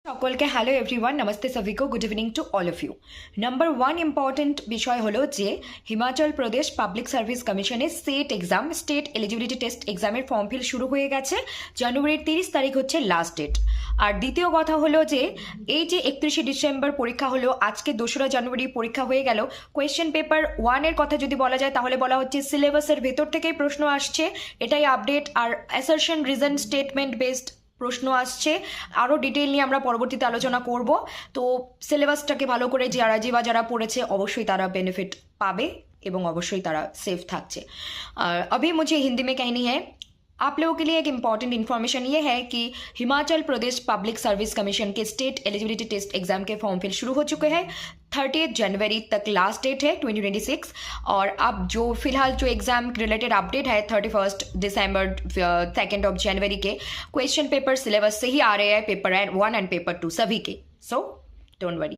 সকলকে hello everyone, নমস্তে সभी को, good evening to all of you. Number one important বিষয় হলো যে হিমাচল প্রদেশ পাবলিক সার্ভিস কমিশনের state exam, state eligibility test এক্সামের ফর্ম ফিল শুরু হয়ে গেছে। জানুয়ারির 30 তারিখ হচ্ছে লাস্ট ডেট। আর দ্বিতীয় কথা হলো যে এই যে 31শে ডিসেম্বর পরীক্ষা হলো, আজকে 2রা জানুয়ারি পরীক্ষা হয়ে গেল। কোয়েশ্চেন পেপার 1-এর কথা যদি বলা যায় তাহলে বলা হচ্ছে সিলেবাসের ভেতর থেকেই প্রশ্ন আসছে, এটাই আপডেট। আর অ্যাসারশন রিজন স্টেটমেন্ট বেসড প্রশ্ন আসছে। আরও ডিটেল নিয়ে আমরা পরবর্তীতে আলোচনা করব। তো সিলেবাসটাকে ভালো করে যারা পড়েছে অবশ্যই তারা বেনিফিট পাবে এবং অবশ্যই তারা সেফ থাকছে। আর अभी मुझे हिंदी में कहनी है आप लोगों के लिए एक इम्पॉर्टेंट इन्फॉर्मेशन ये है कि Himachal Pradesh public service commission के स्टेट एलिजिबिलिटी टेस्ट एग्जाम के फॉर्म फिल शुरू हो चुके हैं। 30 जनवरी तक लास्ट डेट है 2026। और अब जो फिलहाल जो एग्जाम रिलेटेड अपडेट है 31 दिसंबर 2 जनवरी के क्वेश्चन पेपर सिलेबस से ही आ रहे हैं, पेपर 1 एंड पेपर 2 सभी के। So don't worry.